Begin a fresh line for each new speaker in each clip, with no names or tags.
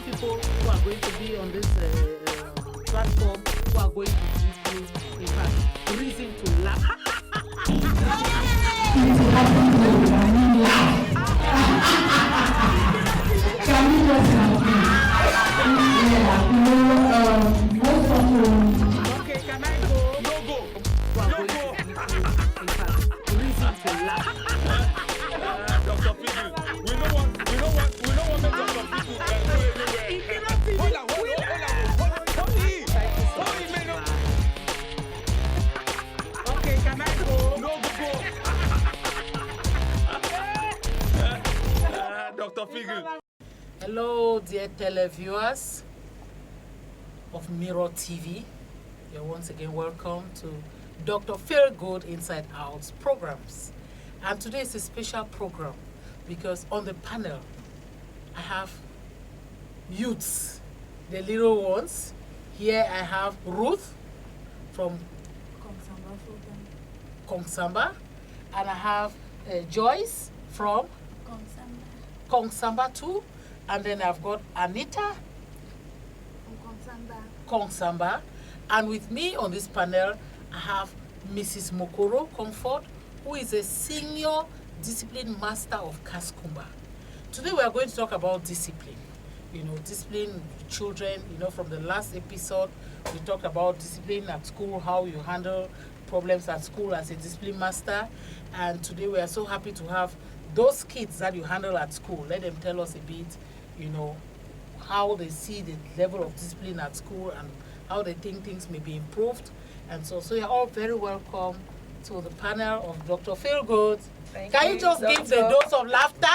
people who are going to be on this platform who are going to teach me, in fact, reason to laugh. Okay, can I go?
No go.
Who are going to teach me, in fact, reason to laugh.
Dr. Figu, we don't want Dr. Figu go anywhere. Hold it.
Okay, can I go?
No go. Dr. Figu.
Hello, dear televiewers of Mirror TV. You're once again welcome to Dr. Feelgood Inside Out programs. And today is a special program because on the panel I have youths, the little ones. Here I have Ruth from Kongsamba, and I have Joyce from Kongsamba too, and then I've got Anita from Kongsamba, and with me on this panel I have Mrs. Mokoro Comfort, who is a senior discipline master of Kaskumba. Today we are going to talk about discipline. Discipline children. From the last episode, we talked about discipline at school, how you handle problems at school as a discipline master. And today we are so happy to have those kids that you handle at school. Let them tell us a bit, how they see the level of discipline at school and how they think things may be improved. And so you're all very welcome to the panel of Dr. Feelgood. Can you just give the dose of laughter?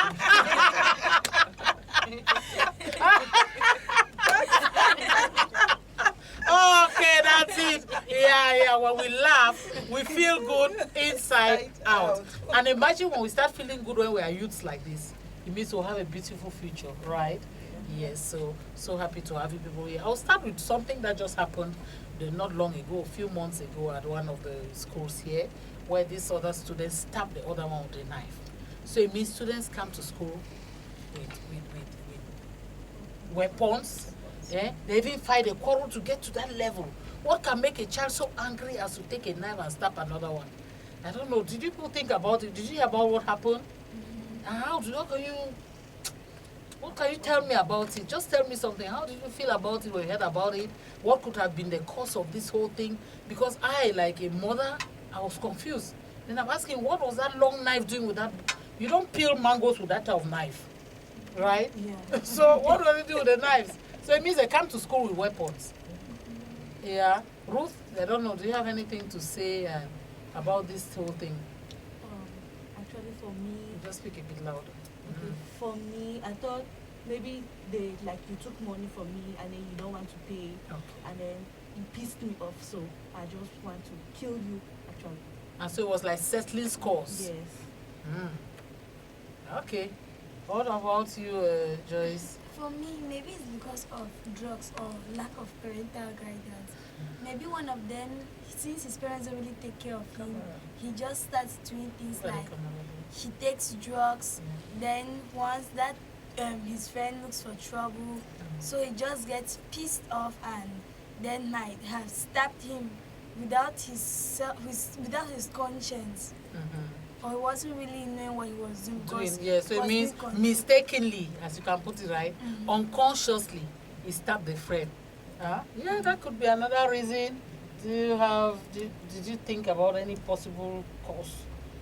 Okay, that's it. Yeah, when we laugh, we feel good inside out. And imagine when we start feeling good when we are youths like this, it means we'll have a beautiful future, right? Yes, so happy to have you people here. I'll start with something that just happened not long ago, a few months ago at one of the schools here, where this other student stabbed the other one with a knife. So it means students come to school with weapons. Yeah? They even fight a quarrel to get to that level. What can make a child so angry as to take a knife and stab another one? I don't know. Did you people think about it? Did you hear about what happened? What can you tell me about it? Just tell me something. How did you feel about it when you heard about it? What could have been the cause of this whole thing? Because I, like a mother, I was confused. Then I'm asking, what was that long knife doing with that? You don't peel mangoes with that type of knife, right? Yeah. So what do they do with the knives? So it means they come to school with weapons. Yeah. Ruth, I don't know, do you have anything to say about this whole thing?
Actually, for me...
Just speak a bit louder.
Okay. For me, I thought maybe you took money from me and then you don't want to pay. Okay. And then you pissed me off, so I just want to kill you, actually.
And so it was like settling scores?
Yes.
Okay. What about you, Joyce?
For me, maybe it's because of drugs or lack of parental guidance. Maybe one of them, since his parents don't really take care of him, he just starts doing things like he takes drugs, then once that his friend looks for trouble, so he just gets pissed off and then might have stabbed him without his conscience. Or he wasn't really knowing what he was doing.
Yeah, so it means mistakenly, as you can put it right, unconsciously, he stabbed the friend. Yeah, that could be another reason. Did you think about any possible cause?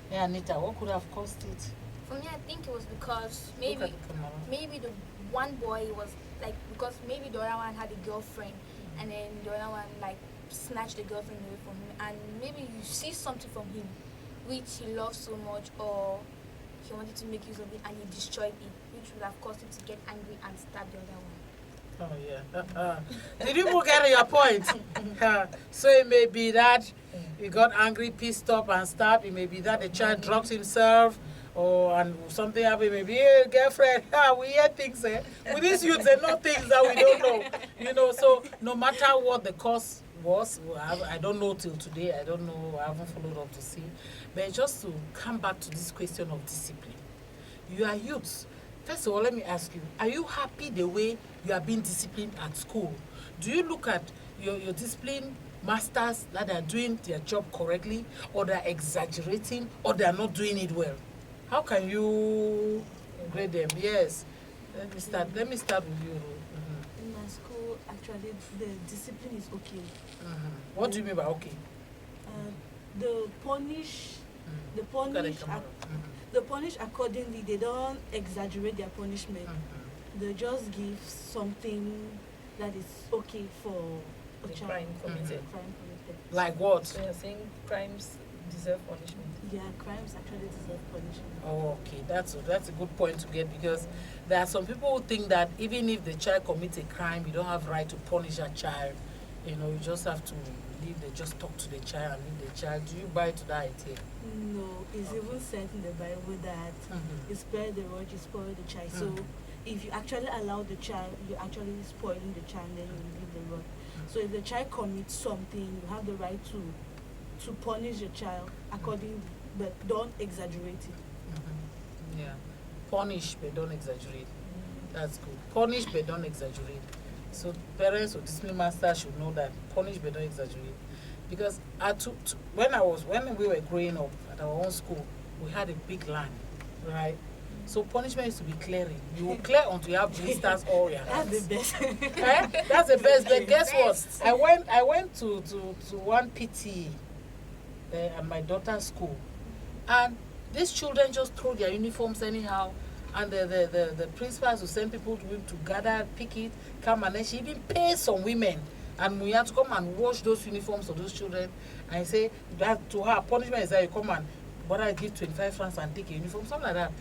Yeah, Anita, what could have caused it?
For me, I think it was because maybe the one boy was like, because maybe the other one had a girlfriend, and then the other one like snatched the girlfriend away from him, and maybe you see something from him which he loves so much, or he wanted to make use of it and he destroyed it, which would have caused him to get angry and stab the other one.
Oh yeah. Did you get your point? So it may be that he got angry, pissed off and stabbed. It may be that the child dropped himself, and something happened. Maybe, hey, girlfriend, we hear things. With these youths, they know things that we don't know. So no matter what the cause was, I don't know till today. I don't know. I haven't followed up to see. But just to come back to this question of discipline. You are youths. First of all, let me ask you, are you happy the way you are being disciplined at school? Do you look at your discipline masters that are doing their job correctly, or they're exaggerating, or they're not doing it well? How can you grade them? Yes. Let me start with you.
In my school, actually, the discipline is okay.
What do you mean by okay?
The punish accordingly. They don't exaggerate their punishment. They just give something that is okay for a child.
Crime committed.
Like what?
So you're saying crimes deserve punishment?
Yeah, crimes actually deserve punishment.
Oh, okay, that's a good point to get, because there are some people who think that even if the child commits a crime, you don't have right to punish that child. You know, you just have to just talk to the child and leave the child. Do you buy to that idea?
No, it's even said in the Bible that you spare the rod, you spoil the child. So if you actually allow the child, you're actually spoiling the child, then you leave the rod. So if the child commits something, you have the right to punish the child accordingly, but don't exaggerate it.
Yeah. Punish, but don't exaggerate. That's good. Punish, but don't exaggerate. So parents or discipline masters should know that. Punish, but don't exaggerate. Because when we were growing up at our own school, we had a big land, right? So punishment is to be clearing. You will clear until you have blisters all your hands.
That's the best.
That's the best. But guess what? I went to one PT at my daughter's school, and these children just throw their uniforms anyhow, and the principals will send people to gather, pick it, come, and then she even pays some women, and we have to come and wash those uniforms of those children. And I say that to her, punishment is that you come and I give 25 francs and take a uniform, something like that.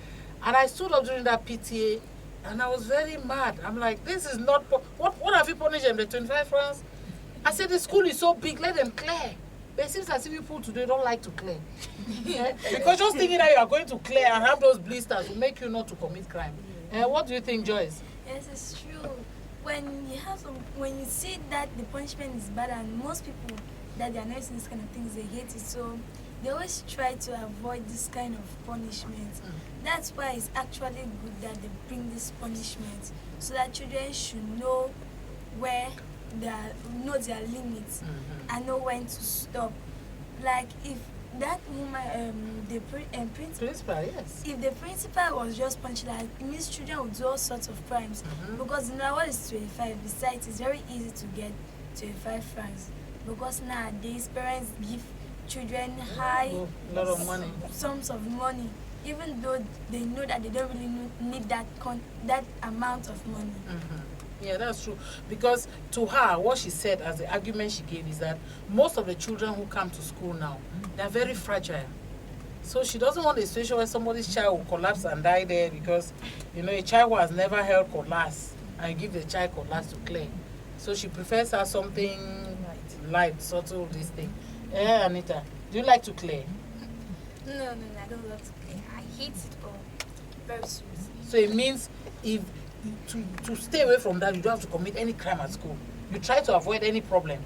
And I stood up during that PTA, and I was very mad. I'm like, this is not what have you punished them, the 25 francs? I said the school is so big, let them clear. But it seems as if people today don't like to clear. Because just thinking that you are going to clear and have those blisters will make you not to commit crime. What do you think, Joyce?
Yes, it's true. When you see that the punishment is bad, and most people that they are not using this kind of things, they hate it, so they always try to avoid this kind of punishment. That's why it's actually good that they bring this punishment, so that children should know where know their limits and know when to stop. Like if that woman, the principal,
yes.
If the principal was just punching, like, it means children would do all sorts of crimes. Because now what is 25? Besides, it's very easy to get 25 francs. Because nowadays parents give children high
lot of money,
sums of money, even though they know that they don't really need that amount of money.
Yeah, that's true. Because to her, what she said as the argument she gave is that most of the children who come to school now, they're very fragile. So she doesn't want a situation where somebody's child will collapse and die there, because, you know, a child who has never held cutlass and you give the child cutlass to clear. So she prefers her something light, subtle, this thing. Yeah, Anita, do you like to clear?
No, I don't love to play. I hate it all. Very seriously.
So it means if to stay away from that, you don't have to commit any crime at school. You try to avoid any problem.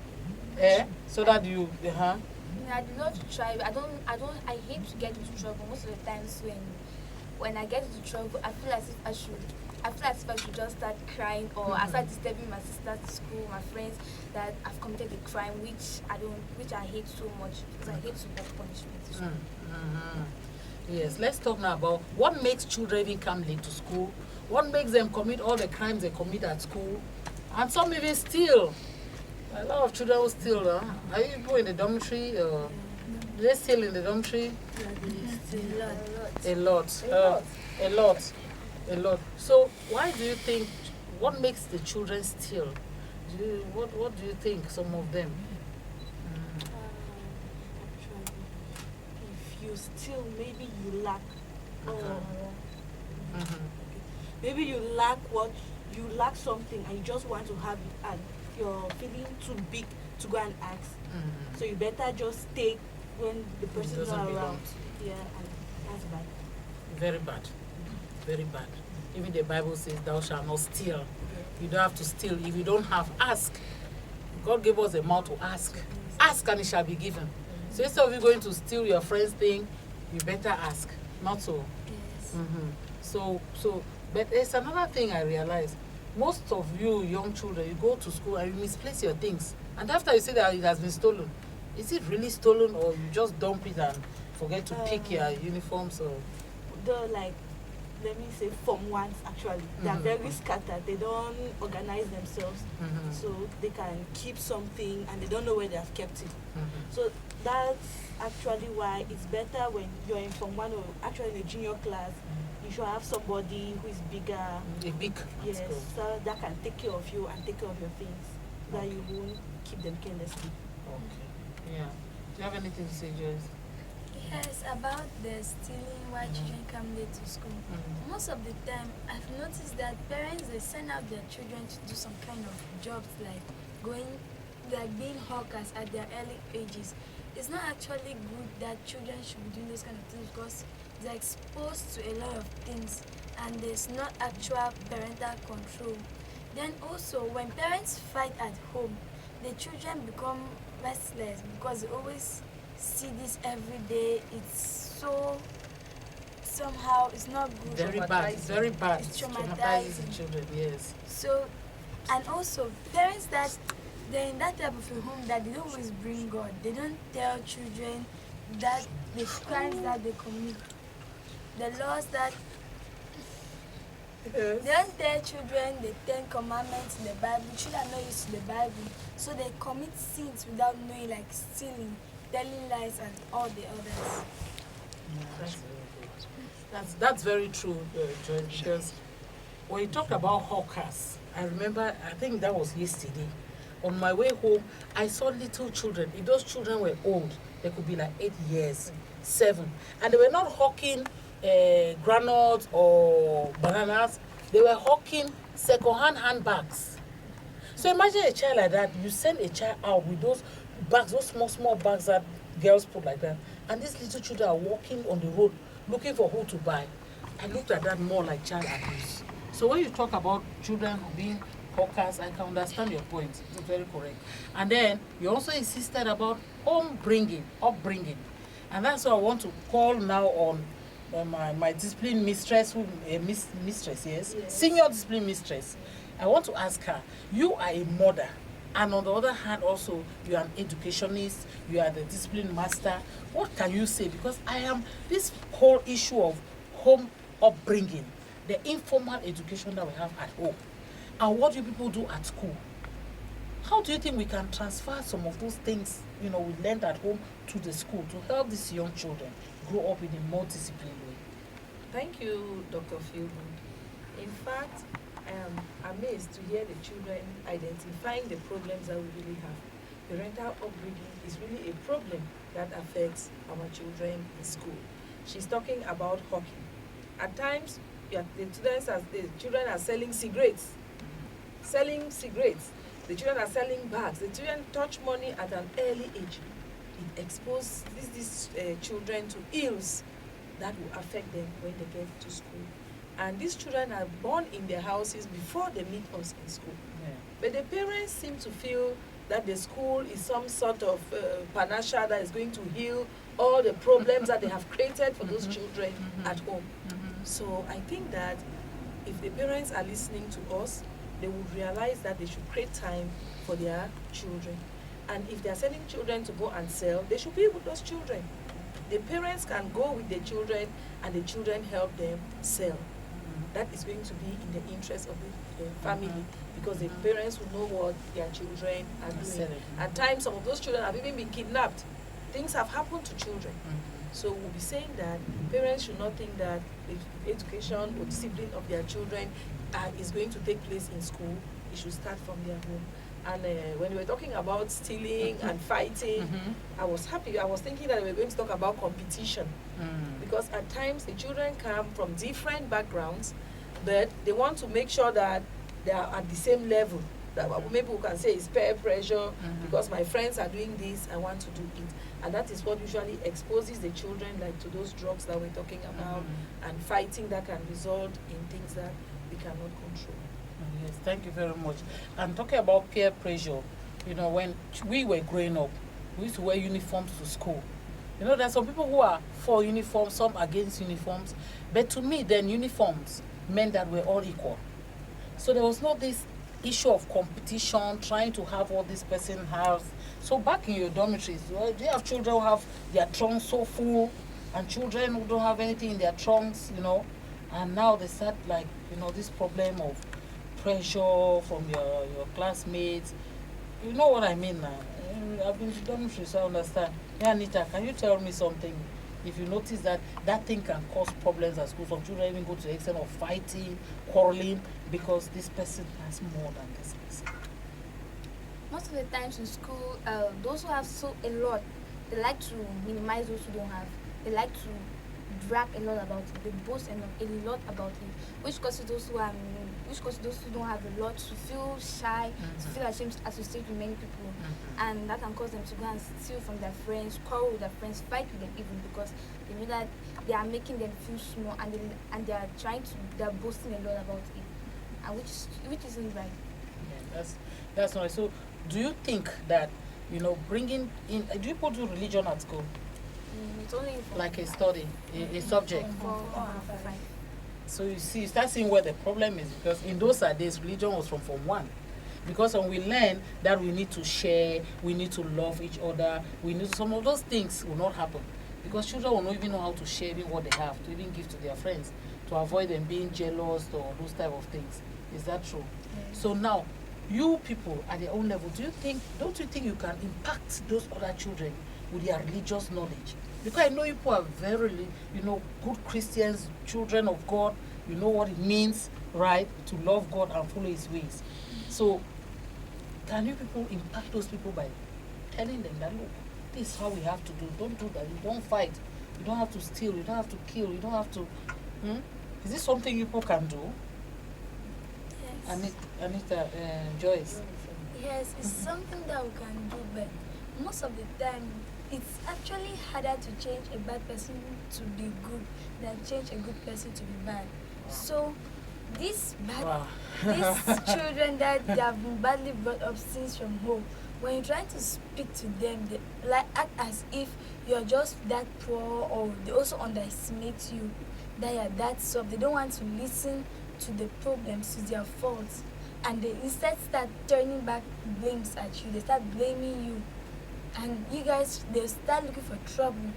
So that you
No, I do not try. I hate to get into trouble. Most of the times when I get into trouble, I feel as if I should just start crying, or I start disturbing my sister at school, my friends, that I've committed a crime which I hate so much, because I hate to get punishment.
Yes, let's talk now about what makes children even come late to school, what makes them commit all the crimes they commit at school, and some even steal. A lot of children will steal. Are you people in the dormitory? Do they steal in the dormitory? A lot. So why do you think, what makes the children steal? What do you think, some of them?
If you steal, maybe you lack, maybe you lack something, and you just want to have it, and you're feeling too big to go and ask. So you better just take when the person is not around. Yeah, and that's bad.
Very bad. Very bad. Even the Bible says, thou shalt not steal. You don't have to steal. If you don't have, ask. God gave us a mouth to ask. Ask and it shall be given. So instead of you going to steal your friend's thing, you better ask. Not so.
Yes.
So But there's another thing I realized. Most of you young children, you go to school and you misplace your things. And after you say that it has been stolen, is it really stolen or you just dump it and forget to pick your uniforms? Or
Like, let me say, Form 1s actually, they are very scattered. They don't organize themselves, so they can keep something and they don't know where they have kept it. So that's actually why it's better when you're in Form 1 or actually in a junior class, you should have somebody who is bigger. Yes, so that can take care of you and take care of your things, that you won't keep them carelessly.
Okay. Yeah. Do you have anything to say, Joyce?
Yes, about the stealing why children come late to school. Most of the time, I've noticed that parents, they send out their children to do some kind of jobs like being hawkers at their early ages. It's not actually good that children should be doing those kind of things because they're exposed to a lot of things and there's not actual parental control. Then also, when parents fight at home, the children become restless because they always see this every day. It's so somehow it's not good.
Very bad. It's very bad.
It's
traumatizes the children. Yes.
So, and also parents that they're in that type of a home that they don't always bring God. They don't tell children that the crimes that they commit, the laws that they don't tell children the 10 Commandments in the Bible. Children are not used to the Bible, so they commit sins without knowing, like stealing, telling lies, and all the others.
That's very true, Joyce, because when you talk about hawkers, I remember, I think that was yesterday. On my way home, I saw little children. If those children were old, they could be like 8 years, 7. And they were not hawking granules or bananas. They were hawking second-hand handbags. So imagine a child like that. You send a child out with those bags, those small bags that girls put like that. And these little children are walking on the road looking for who to buy. I looked at that more like child abuse. So when you talk about children being hawkers, I can understand your point. It's very correct. And then you also insisted about upbringing. And that's why I want to call now on my discipline mistress, mistress, yes, senior discipline mistress. I want to ask her, you are a mother, and on the other hand also, you are an educationist, you are the discipline master. What can you say? Because I am this whole issue of home upbringing, the informal education that we have at home, and what do people do at school? How do you think we can transfer some of those things, we learned at home to the school to help these young children grow up in a more disciplined way?
Thank you, Dr. Philgood. In fact, I am amazed to hear the children identifying the problems that we really have. Parental upbringing is really a problem that affects our children in school. She's talking about hawking. At times, the children are selling cigarettes. The children are selling bags. The children touch money at an early age. It exposes these children to ills that will affect them when they get to school. And these children are born in their houses before they meet us in school. Yeah. But the parents seem to feel that the school is some sort of panacea that is going to heal all the problems that they have created for those children at home. So I think that if the parents are listening to us, they would realize that they should create time for their children. And if they are sending children to go and sell, they should be with those children. The parents can go with the children and the children help them sell. That is going to be in the interest of the family, because the parents will know what their children are doing. At times, some of those children have even been kidnapped. Things have happened to children. So we'll be saying that parents should not think that the education or discipline of their children is going to take place in school. It should start from their home. And when we were talking about stealing and fighting, I was happy. I was thinking that we were going to talk about competition. Because at times the children come from different backgrounds, but they want to make sure that they are at the same level. That maybe we can say it's peer pressure, because my friends are doing this, I want to do it. And that is what usually exposes the children to those drugs that we're talking about, and fighting that can result in things that we cannot control.
Yes, thank you very much. And talking about peer pressure, when we were growing up, we used to wear uniforms to school. There's some people who are for uniforms, some against uniforms. But to me, then uniforms meant that we're all equal. So there was not this issue of competition, trying to have what this person has. So back in your dormitories, well, do you have children who have their trunks so full and children who don't have anything in their trunks, and now they start like, this problem of pressure from your classmates. You know what I mean now? I've been to dormitories, so I understand. Yeah, Anita, can you tell me something? If you notice that thing can cause problems at school, some children even go to the extent of fighting, quarreling, because this person has more than this person.
Most of the times in school, those who have a lot, they like to minimize those who don't have. They like to brag a lot about it. They boast a lot about it, which causes those who don't have a lot to feel shy, to feel ashamed to associate with many people, and that can cause them to go and steal from their friends, quarrel with their friends, fight with them even, because they know that they are making them feel small, and they are boasting a lot about it, and which isn't right.
Yeah, that's nice. So, do you think that bringing in? Do you put religion at school?
It's only
like a study, a subject.
For
So you see, you start seeing where the problem is, because in those days, religion was from Form 1. Because when we learn that we need to share, we need to love each other, some of those things will not happen. Because children will not even know how to share even what they have, to even give to their friends, to avoid them being jealous or those type of things. Is that true?
Yes.
So now, you people at your own level, don't you think you can impact those other children with their religious knowledge? Because I know people are very, good Christians, children of God. You know what it means, right, to love God and follow His ways. So, can you people impact those people by telling them that, look, this is how we have to do. Don't do that. You don't fight. You don't have to steal. You don't have to kill. You don't have to. Is this something people can do?
Yes.
Anita, Joyce.
Yes, it's something that we can do, but most of the time, it's actually harder to change a bad person to be good than change a good person to be bad. So, these children that they have been badly brought up since from home, when you're trying to speak to them, they act as if you're just that poor, or they also underestimate you, that you're that soft. They don't want to listen to the problems, to their faults, and they instead start turning back blames at you. They start blaming you, and you guys, they start looking for trouble.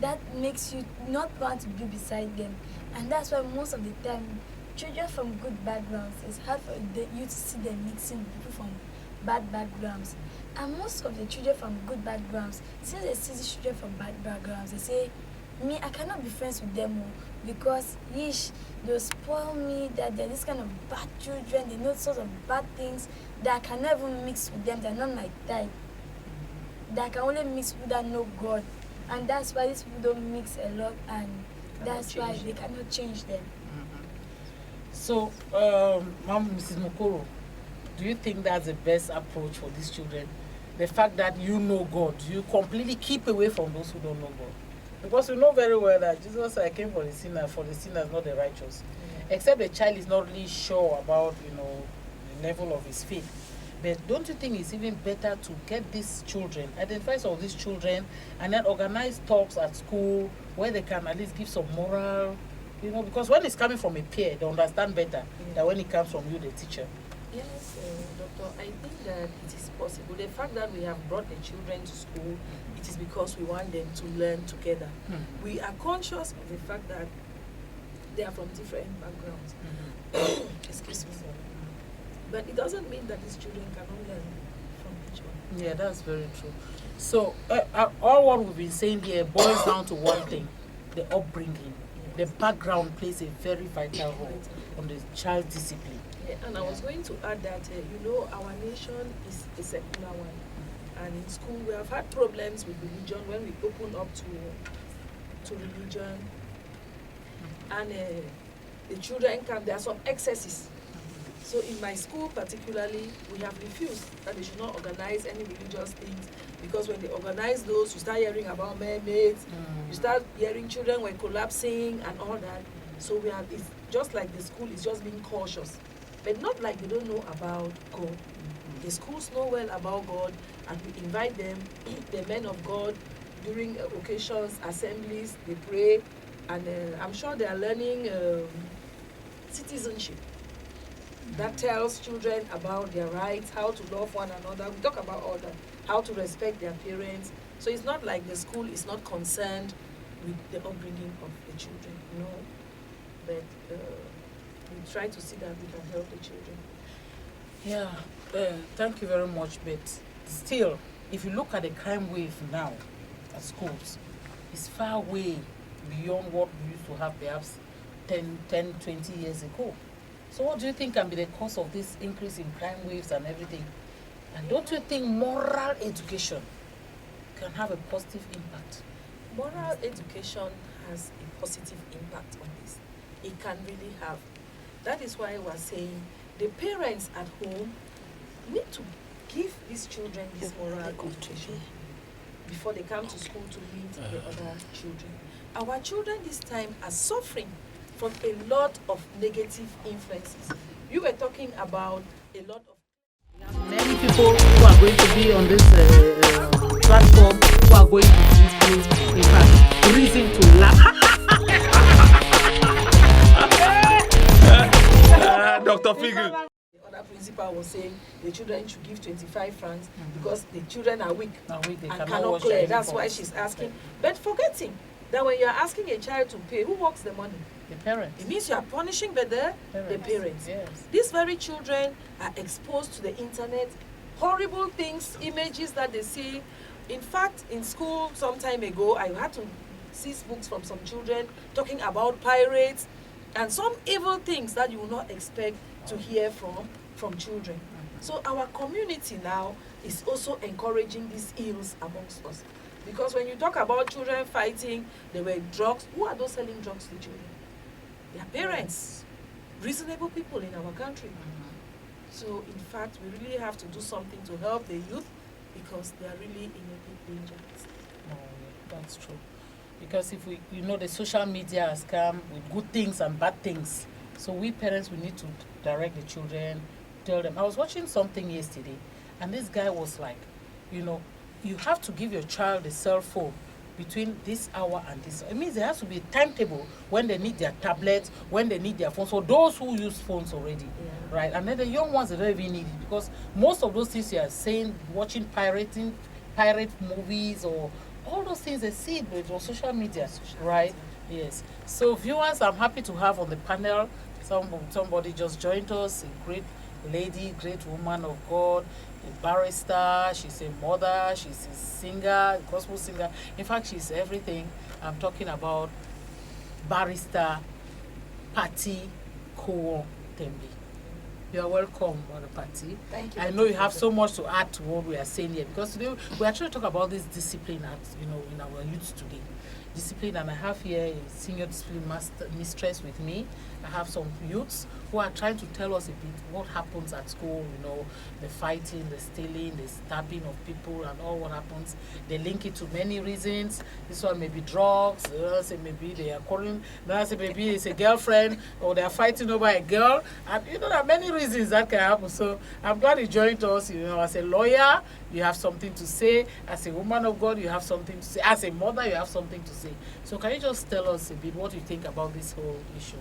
That makes you not want to be beside them, and that's why most of the time, children from good backgrounds, it's hard for you to see them mixing with people from bad backgrounds. And most of the children from good backgrounds, since they see the children from bad backgrounds, they say, me, I cannot be friends with them because they'll spoil me, that they're this kind of bad children, they know sorts of bad things, that I can never mix with them, they're not my type. That I can only mix with that know God. And that's why these people don't mix a lot, and that's why they cannot change them.
So, Mrs. Mokoro, do you think that's the best approach for these children? The fact that you know God, you completely keep away from those who don't know God. Because you know very well that Jesus said, I came for the sinners, not the righteous. Except the child is not really sure about, the level of his faith. But don't you think it's even better to get these children, identify some of these children, and then organize talks at school where they can at least give some moral, because when it's coming from a peer, they understand better than when it comes from you, the teacher.
Yes, Doctor, I think that it is possible. The fact that we have brought the children to school, it is because we want them to learn together. We are conscious of the fact that they are from different backgrounds. Excuse me. But it doesn't mean that these children cannot learn from each other.
Yeah, that's very true. So, all what we've been saying here boils down to one thing: the upbringing. The background plays a very vital role on the child's discipline.
And I was going to add that, our nation is a secular one. And in school, we have had problems with religion when we open up to religion. And the children there are some excesses. So in my school particularly, we have refused that they should not organize any religious things, because when they organize those, you start hearing about mermaids, you start hearing children were collapsing and all that. So it's just like the school is just being cautious, but not like they don't know about God. The schools know well about God, and we invite them, the men of God, during occasions, assemblies, they pray, and I'm sure they are learning citizenship that tells children about their rights, how to love one another. We talk about all that, how to respect their parents. So it's not like the school is not concerned with the upbringing of the children, no. But we try to see that we can help the children.
Yeah, thank you very much. But still, if you look at the crime wave now at schools, it's far way beyond what we used to have perhaps 10, 20 years ago. So what do you think can be the cause of this increase in crime waves and everything? And don't you think moral education can have a positive impact?
Moral education has a positive impact on this. It can really have. That is why we're saying the parents at home need to give these children this moral education before they come to school to meet the other children. Our children this time are suffering from a lot of negative influences. You were talking about a lot of
many people who are going to be on this platform who are going to display, in fact, reason to laugh.
Dr. Figure.
The other principal was saying the children should give 25 francs because the children are weak
They
and cannot clear. That's why she's asking. But forgetting that when you're asking a child to pay, who works the money?
The parents.
It means you are punishing the parents.
Yes.
These very children are exposed to the internet, horrible things, images that they see. In fact, in school some time ago, I had to see books from some children talking about pirates and some evil things that you will not expect to hear from children. So our community now is also encouraging these ills amongst us. Because when you talk about children fighting, there were drugs. Who are those selling drugs to children? Their parents, reasonable people in our country. So in fact, we really have to do something to help the youth because they are really in a big danger.
No, that's true. Because if we, the social media has come with good things and bad things. So we parents, we need to direct the children, tell them. I was watching something yesterday, and this guy was like, you have to give your child a cell phone between this hour and this. It means there has to be a timetable when they need their tablets, when they need their phones. So those who use phones already, right? And then the young ones, they don't even need it because most of those things you are saying, watching pirate movies or all those things they see it on social media, right? Yes. So viewers, I'm happy to have on the panel somebody just joined us, a great lady, great woman of God, a barrister, she's a mother, she's a singer, a gospel singer. In fact, she's everything. I'm talking about barrister Patty Tembi. You are welcome on the party.
Thank you.
I know you have so much to add to what we are saying here because today we actually talk about this discipline in our youth today. Discipline, and I have here a senior discipline mistress with me. I have some youths who are trying to tell us a bit what happens at school, the fighting, the stealing, the stabbing of people and all what happens. They link it to many reasons. This one may be drugs, the other say maybe they are calling, the other say maybe it's a girlfriend or they are fighting over a girl. And there are many reasons that can happen. So I'm glad you joined us. As a lawyer, you have something to say. As a woman of God, you have something to say. As a mother, you have something to say. So can you just tell us a bit what you think about this whole issue?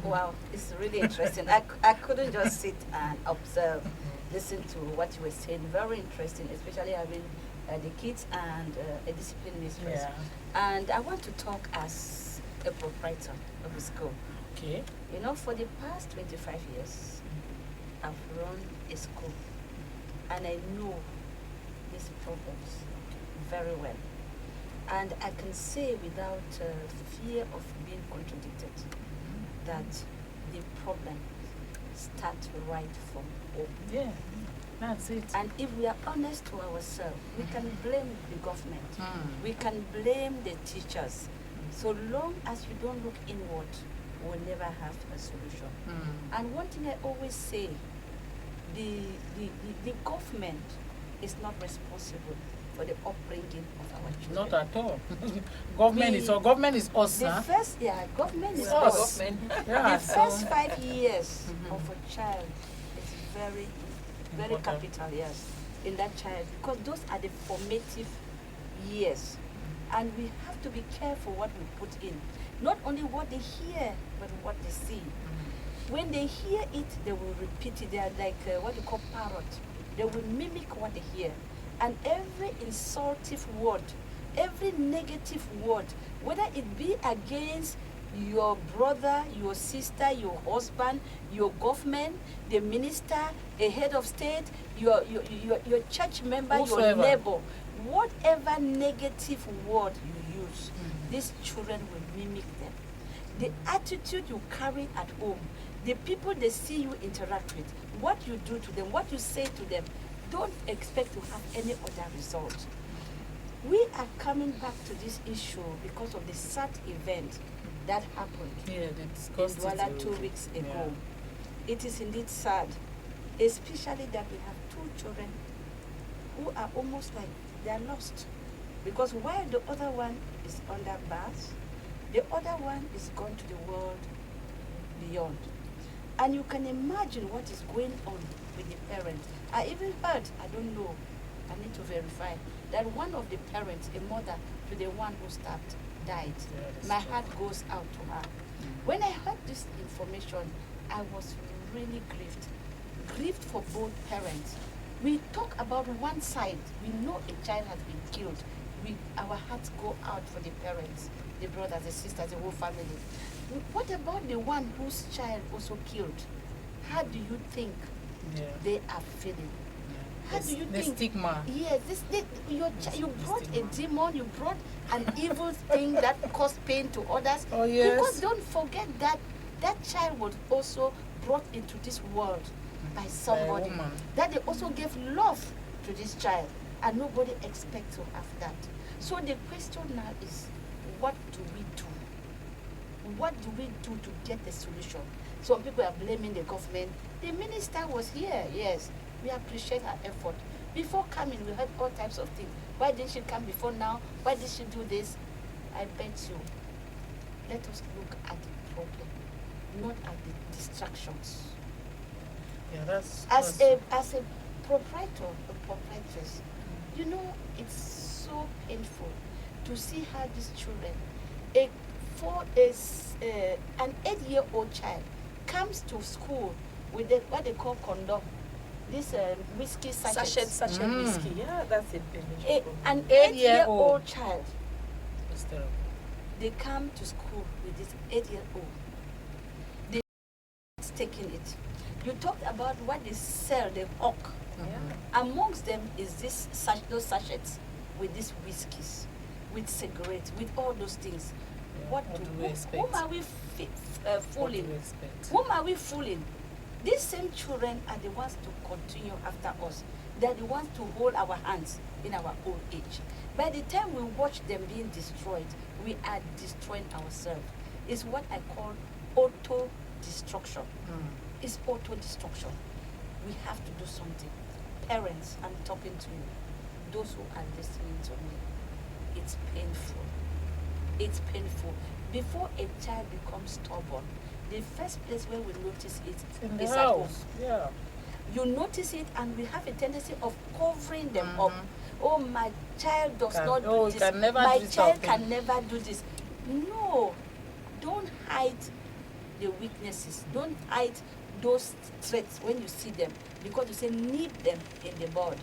Wow, it's really interesting. I couldn't just sit and observe, listen to what you were saying. Very interesting, especially having the kids and a discipline mistress.
Yeah.
And I want to talk as a proprietor of a school.
Okay.
For the past 25 years, I've run a school, and I know these problems very well. And I can say without fear of being contradicted that the problem starts right from home.
Yeah, that's it.
And if we are honest to ourselves, we can blame the government. We can blame the teachers. So long as you don't look inward, we'll never have a solution. And one thing I always say, the government is not responsible for the upbringing of our children.
Not at all. Government is us.
Government is
us.
The first 5 years of a child is very, very
Important.
capital, yes, in that child, because those are the formative years. And we have to be careful what we put in. Not only what they hear, but what they see. When they hear it, they will repeat it. They are like what you call parrot. They will mimic what they hear. And every insultive word, every negative word, whether it be against your brother, your sister, your husband, your government, the minister, a head of state, your church member,
Whosoever.
your neighbor, whatever negative word you use, these children will mimic them. The attitude you carry at home, the people they see you interact with, what you do to them, what you say to them, don't expect to have any other result. We are coming back to this issue because of the sad event that happened in Douala 2 weeks ago. It is indeed sad, especially that we have two children who are almost like they are lost. Because while the other one is under bars, the other one is gone to the world beyond. And you can imagine what is going on with the parents. I even heard, I don't know, I need to verify, that one of the parents, a mother to the one who stabbed, died. My heart goes out to her. When I heard this information, I was really grieved. Grieved for both parents. We talk about one side. We know a child has been killed. Our hearts go out for the parents, the brothers, the sisters, the whole family. What about the one whose child also killed? How do you think they are feeling? How do you
the
think?
Stigma.
Yes, you brought a demon, you brought an evil thing that caused pain to others.
Oh, yes.
Because don't forget that that child was also brought into this world by somebody.
woman.
That they also gave love to this child, and nobody expects to have that. So the question now is, what do we do? What do we do to get the solution? Some people are blaming the government. The minister was here, yes. We appreciate her effort. Before coming, we heard all types of things. Why didn't she come before now? Why did she do this? I bet you, let us look at the problem, not at the distractions.
Yeah, that's
As a proprietor, a proprietress, you know, it's so painful to see how these children, an 8-year-old child comes to school with what they call condom, this whiskey sachet.
Sachet whiskey. Yeah, that's it.
An 8-year-old child,
That's terrible.
they come to school with this 8-year-old. They taking it. You talked about what they sell, the hawk. Amongst them is those sachets with these whiskeys, with cigarettes, with all those things.
What do we expect?
Whom are we fooling? Whom are we fooling? These same children are the ones to continue after us. They are the ones to hold our hands in our old age. By the time we watch them being destroyed, we are destroying ourselves. It's what I call auto-destruction. It's auto-destruction. We have to do something. Parents, I'm talking to you. Those who are listening to me, it's painful. It's painful. Before a child becomes stubborn, the first place where we notice it is at home.
Yeah.
You notice it, and we have a tendency of covering them up. Oh, my child does not do this. My child can never do this. No, don't hide the weaknesses. Don't hide those traits when you see them, because you say nip them in the bud.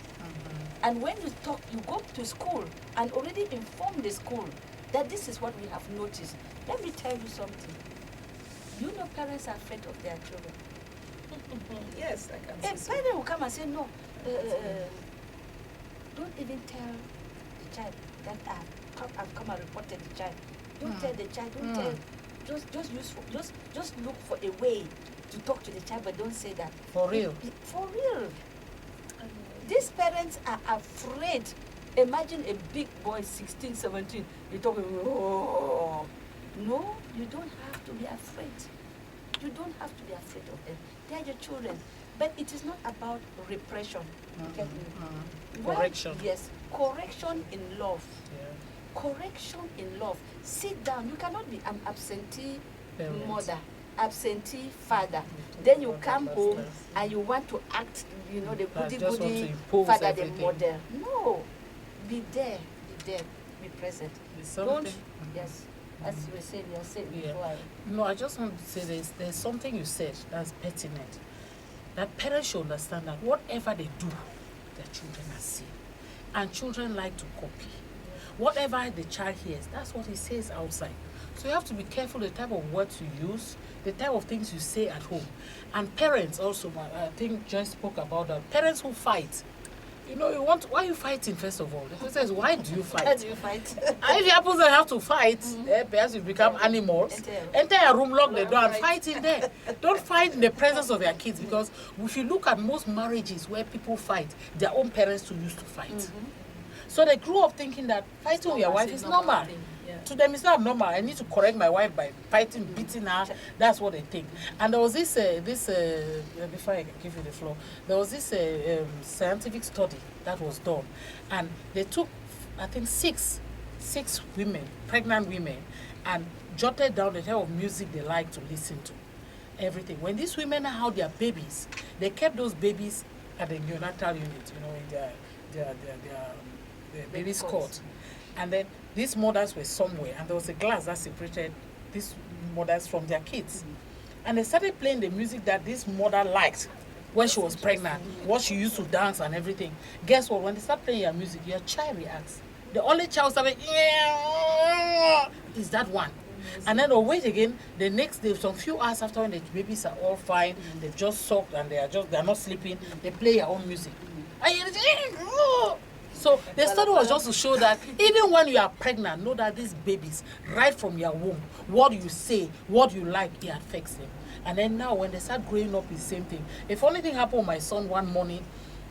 And when you talk, you go to school and already inform the school that this is what we have noticed. Let me tell you something. You know, parents are afraid of their children.
Yes, I can
A
see so.
parent will come and say, no, don't even tell the child that I've come and reported the child. Don't tell the child, don't tell. Just look for a way to talk to the child, but don't say that.
For real.
For real. These parents are afraid. Imagine a big boy, 16, 17, you talk to him, oh. No, you don't have to be afraid. You don't have to be afraid of them. They are your children. But it is not about repression. You get me?
Correction.
Yes, correction in love.
Yeah.
Correction in love. Sit down. You cannot be an absentee
Parent.
mother, absentee father. Then you come home and you want to act, you know, the goody father, the model. No. Be there, be present. Don't, yes. As you were saying, you're saying
Yeah.
before.
No, I just want to say there's something you said that's pertinent. That parents should understand that whatever they do, their children are seeing. And children like to copy. Whatever the child hears, that's what he says outside. So you have to be careful the type of words you use, the type of things you say at home. And parents also, I think Joyce spoke about that. Parents who fight. You know, why are you fighting, first of all? The question is, why do you fight?
How do you fight?
And if it happens I have to fight, perhaps you become animals. Enter a room, lock the door, and fight in there. Don't fight in the presence of your kids, because if you look at most marriages where people fight, their own parents too used to fight. So they grew up thinking that fighting with your wife is normal. To them, it's not normal. I need to correct my wife by fighting, beating her. That's what they think. And there was this before I give you the floor, there was this scientific study that was done, and they took, I think, six women, pregnant women, and jotted down the type of music they like to listen to, everything. When these women had their babies, they kept those babies at the neonatal unit, you know, in their baby's cot. And then these mothers were somewhere, and there was a glass that separated these mothers from their kids. And they started playing the music that this mother liked when she was pregnant, what she used to dance and everything. Guess what? When they start playing your music, your child reacts. The only child started, is that one. And then they'll wait again. The next day, some few hours after, when the babies are all fine, they've just sucked and they're not sleeping, they play your own music. And so the study was just to show that even when you are pregnant, know that these babies, right from your womb, what you say, what you like, it affects them. And then now when they start growing up, it's the same thing. If only thing happened with my son one morning,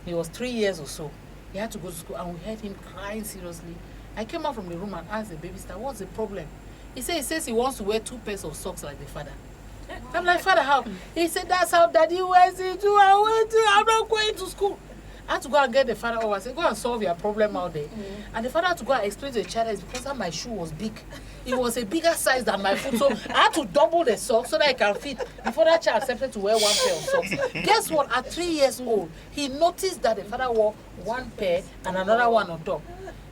he was 3 years or so. He had to go to school and we heard him crying seriously. I came out from the room and asked the baby star, what's the problem? He says he wants to wear 2 pairs of socks like the father. I'm like, Father, how? He said, that's how daddy wears it too. I'm not going to school. I had to go and get the father over. I said, go and solve your problem out there. And the father had to go and explain to the child, it's because my shoe was big. It was a bigger size than my foot. So I had to double the socks so that I can fit before that child accepted to wear 1 pair of socks. Guess what? At 3 years old, he noticed that the father wore 1 pair and another one on top.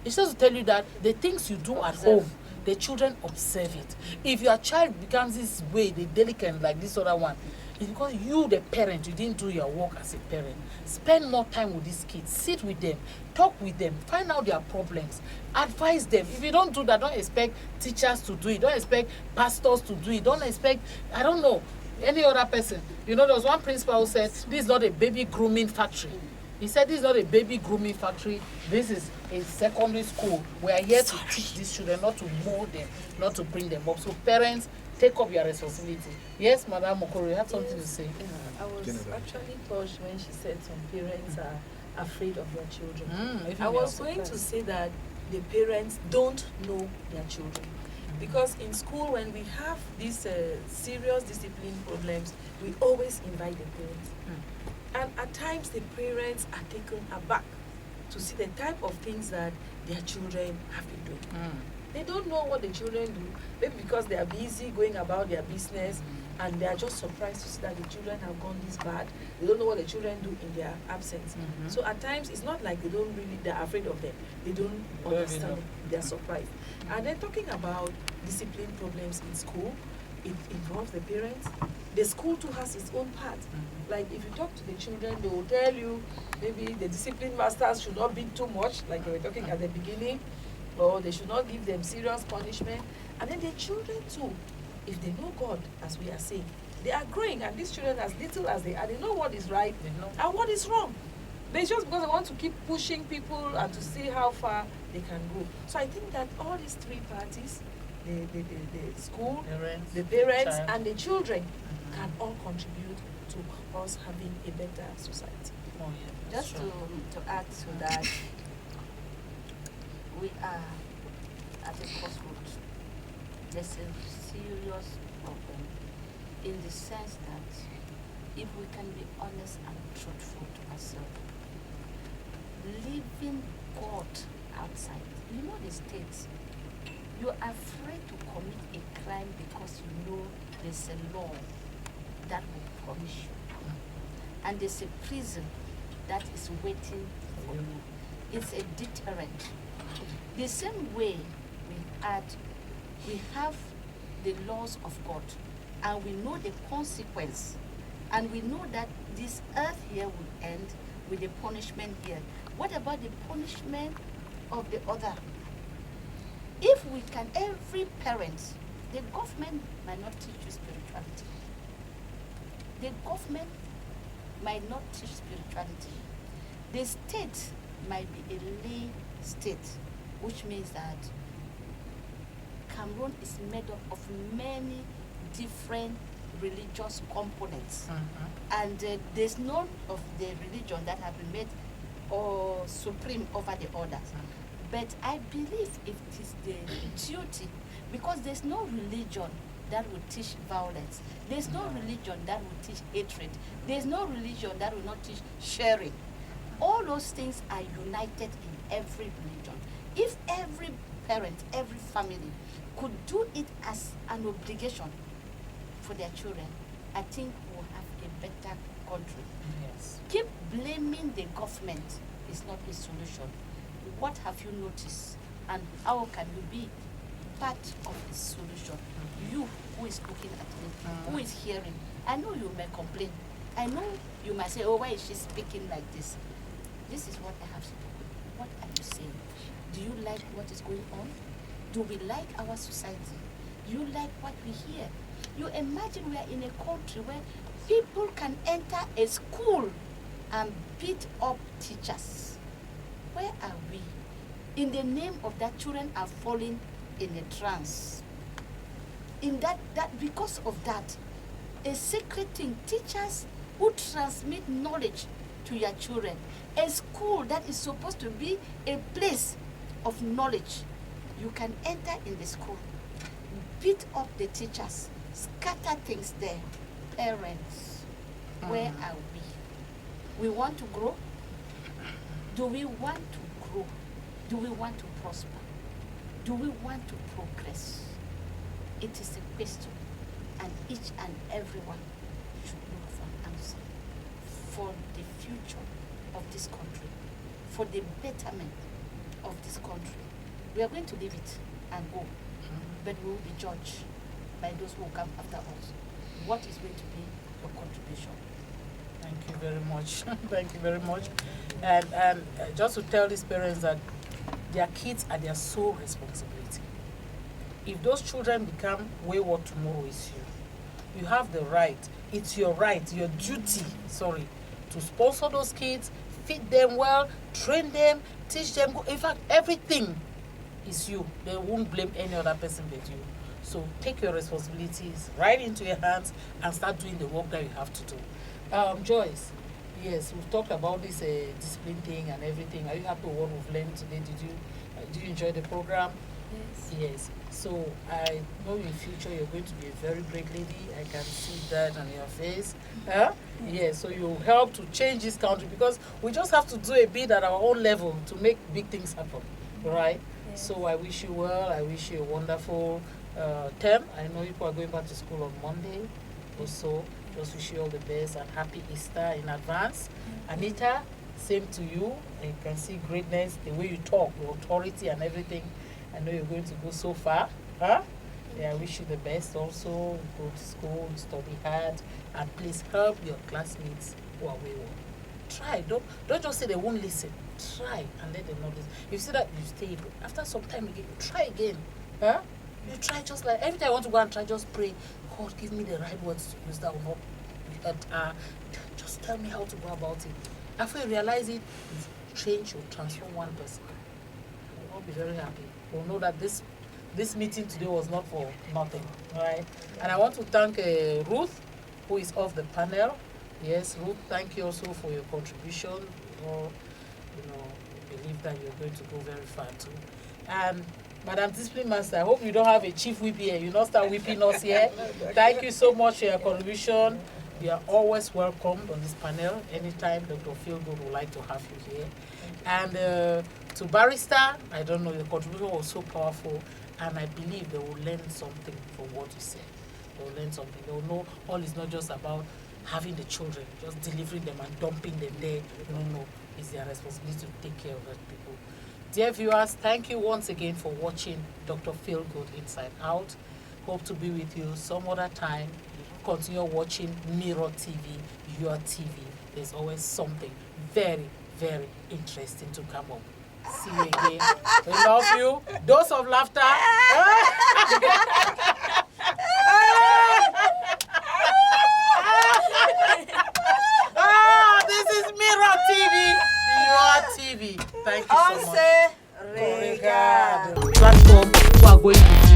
It's just to tell you that the things you do at home, the children observe it. If your child becomes this way, the delicate like this other one, it's because you, the parent, you didn't do your work as a parent. Spend more time with these kids. Sit with them. Talk with them. Find out their problems. Advise them. If you don't do that, don't expect teachers to do it. Don't expect pastors to do it. Don't expect, I don't know, any other person. You know, there was one principal who said, this is not a baby grooming factory. He said, this is not a baby grooming factory. This is a secondary school. We are here to teach these children, not to mold them, not to bring them up. So parents, take up your responsibility. Yes, Madam Okoro, you have something to say.
I was actually touched when she said some parents are afraid of their children. I was going to say that the parents don't know their children. Because in school, when we have these serious discipline problems, we always invite the parents. And at times, the parents are taken aback to see the type of things that their children have been doing. They don't know what the children do, maybe because they are busy going about their business, and they are just surprised to see that the children have gone this bad. They don't know what the children do in their absence. So at times, it's not like they're afraid of them. They don't understand them. They're surprised. And then talking about discipline problems in school, it involves the parents. The school too has its own part. Like if you talk to the children, they will tell you maybe the discipline masters should not beat too much, like we were talking at the beginning, or they should not give them serious punishment. And then the children too, if they know God, as we are saying, they are growing, and these children, as little as they are, they know what is right and what is wrong. They just because they want to keep pushing people and to see how far they can go. So I think that all these 3 parties, the school, the parents, and the children can all contribute to us having a better society.
Just to add to that, we are at a crossroads. There's a serious problem in the sense that if we can be honest and truthful to ourselves, leaving God outside, you know the states, you're afraid to commit a crime because you know there's a law that will punish you. And there's a prison that is waiting for you. It's a deterrent. The same way we had We have the laws of God, and we know the consequence, and we know that this earth here will end with the punishment here. What about the punishment of the other? If we can, every parent, the government might not teach you spirituality. The government might not teach spirituality. The state might be a lay state, which means that Cameroon is made up of many different religious components. And there's none of the religion that have been made or supreme over the others. But I believe it is the duty, because there's no religion that will teach violence. There's no religion that will teach hatred. There's no religion that will not teach sharing. All those things are united in every religion. If every parent, every family could do it as an obligation for their children, I think we'll have a better country.
Yes.
Keep blaming the government is not a solution. What have you noticed, and how can you be part of the solution? You who is looking at me, who is hearing, I know you may complain. I know you might say, oh, why is she speaking like this? This is what I have spoken. What are you saying? Do you like what is going on? Do we like our society? Do you like what we hear? You imagine we are in a country where people can enter a school and beat up teachers. Where are we? In the name of that, children are falling in a trance. In that because of that, a secret thing, teachers who transmit knowledge to your children, a school that is supposed to be a place of knowledge, you can enter in the school, beat up the teachers, scatter things there. Parents, where are we? We want to grow? Do we want to grow? Do we want to prosper? Do we want to progress? It is a question, and each and everyone should look for an answer for the future of this country, for the betterment of this country. We are going to leave it and go, but we will be judged by those who come after us. What is going to be your contribution?
Thank you very much. Thank you very much. And just to tell these parents that their kids are their sole responsibility. If those children become wayward tomorrow, it's you. You have the right, it's your right, your duty, to sponsor those kids, feed them well, train them, teach them. In fact, everything is you. They won't blame any other person but you. So take your responsibilities right into your hands and start doing the work that you have to do. Joyce, yes, we've talked about this discipline thing and everything. Are you happy with what we've learned today? Did you enjoy the program?
Yes.
Yes. So I know in future you're going to be a very great lady. I can see that on your face. Huh? Yes. So you help to change this country, because we just have to do a bit at our own level to make big things happen, right?
Yes.
So I wish you well. I wish you a wonderful term. I know people are going back to school on Monday also. Just wish you all the best and happy Easter in advance. Anita, same to you. You can see greatness, the way you talk, your authority and everything. I know you're going to go so far. Huh? Yeah, I wish you the best also. Go to school, study hard, and please help your classmates who are wayward. Try. Don't just say they won't listen. Try and let them know this. You see that, you stay. After some time again, you try again. Huh? You try, just like every time I want to go and try, just pray. God, give me the right words to use that will not. Just tell me how to go about it. After you realize it, you change or transform one person. We'll all be very happy. We'll know that this meeting today was not for nothing. All right. And I want to thank Ruth, who is off the panel. Yes, Ruth, thank you also for your contribution. I believe that you're going to go very far too. And Madam Discipline Master, I hope you don't have a chief whip here. You not start whipping us here. Thank you so much for your contribution. You are always welcome on this panel. Anytime Dr. Feelgood would like to have you here. And to Barrister, I don't know, your contribution was so powerful, and I believe they will learn something from what you said. They will learn something. They will know all is not just about having the children, just delivering them and dumping them there. No, it's their responsibility to take care of those people. Dear viewers, thank you once again for watching Dr. Feel Good Inside Out. Hope to be with you some other time. Continue watching Mirror TV, your TV. There's always something very, very interesting to come up. See you again. We love you. Dose of laughter. This is Mirror TV, your TV. Thank you so much. Platform, we are going to